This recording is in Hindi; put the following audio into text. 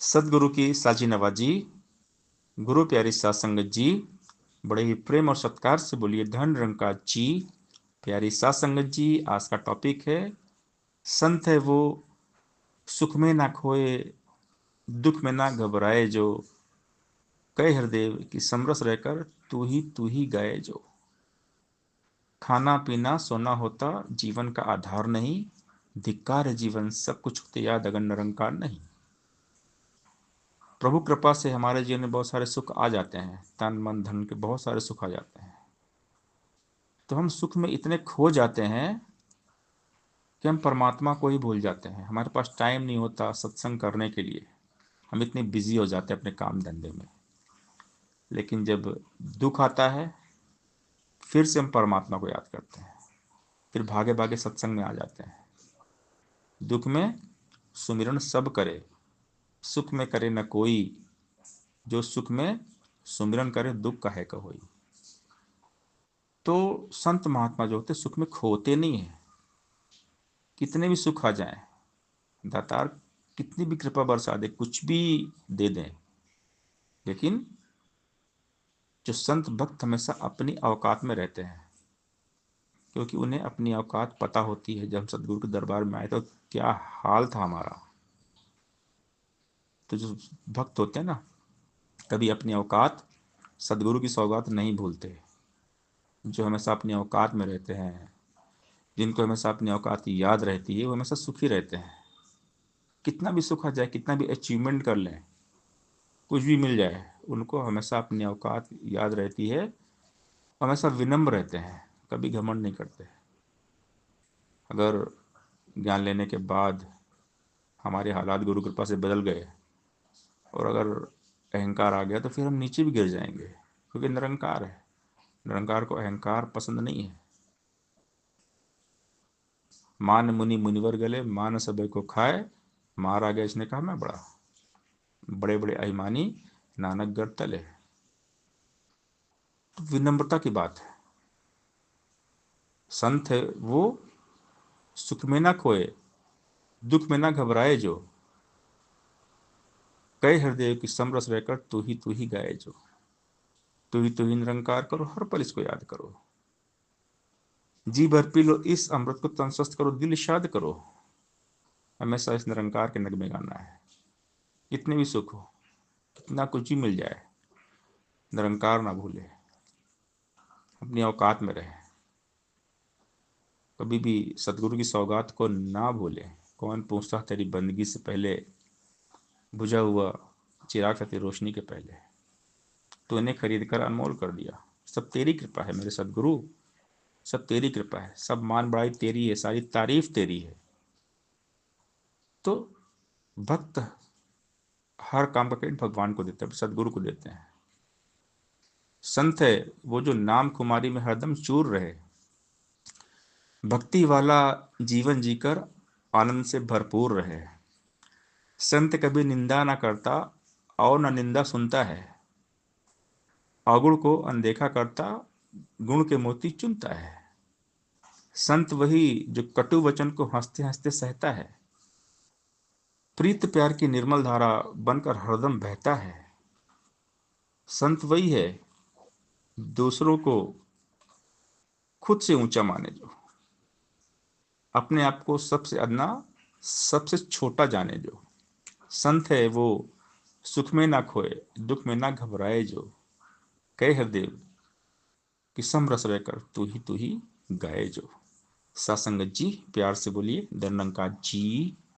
सदगुरु की साजी नवाजी, गुरु प्यारी साध संगत जी, बड़े ही प्रेम और सत्कार से बोलिए धन निरंकार जी। प्यारी साध संगत जी, आज का टॉपिक है संत है वो सुख में ना खोए, दुख में ना घबराए जो, कहे हृदय की समरस रहकर तू ही गाए जो। खाना पीना सोना होता जीवन का आधार नहीं, धिक्कार है जीवन सब कुछ होते याद अगर निरंकार नहीं। प्रभु कृपा से हमारे जीवन में बहुत सारे सुख आ जाते हैं, तन मन धन के बहुत सारे सुख आ जाते हैं। तो हम सुख में इतने खो जाते हैं कि हम परमात्मा को ही भूल जाते हैं। हमारे पास टाइम नहीं होता सत्संग करने के लिए, हम इतने बिजी हो जाते हैं अपने काम धंधे में। लेकिन जब दुख आता है फिर से हम परमात्मा को याद करते हैं, फिर भागे भागे सत्संग में आ जाते हैं। दुख में सुमिरन सब करे, सुख में करे न कोई, जो सुख में सुमिरन करे दुख काहे का होई। तो संत महात्मा जो होते सुख में खोते नहीं है। कितने भी सुख आ जाएं, दातार कितनी भी कृपा बरसा दे, कुछ भी दे दें, लेकिन जो संत भक्त हमेशा अपनी औकात में रहते हैं, क्योंकि उन्हें अपनी औकात पता होती है। जब हम सदगुरु के दरबार में आए तो क्या हाल था हमारा। तो जो भक्त होते हैं ना, कभी अपनी औकात सदगुरु की सौगात नहीं भूलते। जो हमेशा अपनी औकात में रहते हैं, जिनको हमेशा अपनी औकात याद रहती है, वो हमेशा सुखी रहते हैं। कितना भी सुख आ जाए, कितना भी अचीवमेंट कर लें, कुछ भी मिल जाए, उनको हमेशा अपनी औकात याद रहती है। हमेशा विनम्र रहते हैं, कभी घमंड नहीं करते। अगर ज्ञान लेने के बाद हमारे हालात गुरु कृपा से बदल गए और अगर अहंकार आ गया तो फिर हम नीचे भी गिर जाएंगे, क्योंकि निरंकार है। निरंकार को अहंकार पसंद नहीं है। मान मुनि मुनिवर गले, मान सब को खाए, मार आ गया इसने कहा मैं बड़ा। बड़े बड़े अभिमानी नानक गर तले। तो विनम्रता की बात है। संत है वो सुख में ना खोए, दुख में ना घबराए जो, कई हृदय की समरस रहकर तू ही गाए जो। तू ही निरंकार करो, हर पल इसको याद करो। जी भर पी लो इस अमृत को, तन स्वस्थ करो, दिल शाद करो। हमेशा इस निरंकार के नगमे गाना है। कितने भी सुख हो, कितना कुछ भी मिल जाए, निरंकार ना भूले, अपनी औकात में रहे। कभी भी सदगुरु की सौगात को ना भूले। कौन पूछता तेरी बंदगी से पहले, बुझा हुआ चिराग था तेरी रोशनी के पहले। तूने खरीद कर अनमोल कर दिया। सब तेरी कृपा है मेरे सदगुरु, सब तेरी कृपा है, सब मान बड़ाई तेरी है, सारी तारीफ तेरी है। तो भक्त हर काम का क्रेडिट भगवान को देते हैं, सदगुरु को देते हैं। संत है वो जो नाम कुमारी में हरदम चूर रहे, भक्ति वाला जीवन जीकर आनंद से भरपूर रहे। संत कभी निंदा ना करता और न निंदा सुनता है, अवगुण को अनदेखा करता, गुण के मोती चुनता है। संत वही जो कटु वचन को हंसते हंसते सहता है, प्रीत प्यार की निर्मल धारा बनकर हरदम बहता है। संत वही है दूसरों को खुद से ऊंचा माने जो, अपने आप को सबसे अदना सबसे छोटा जाने जो। संत है वो सुख में ना खोए, दुख में ना घबराए जो, कहे हृदय कि समरस रहकर तू ही गाए जो। सासंगत जी, प्यार से बोलिए धन निरंकार जी।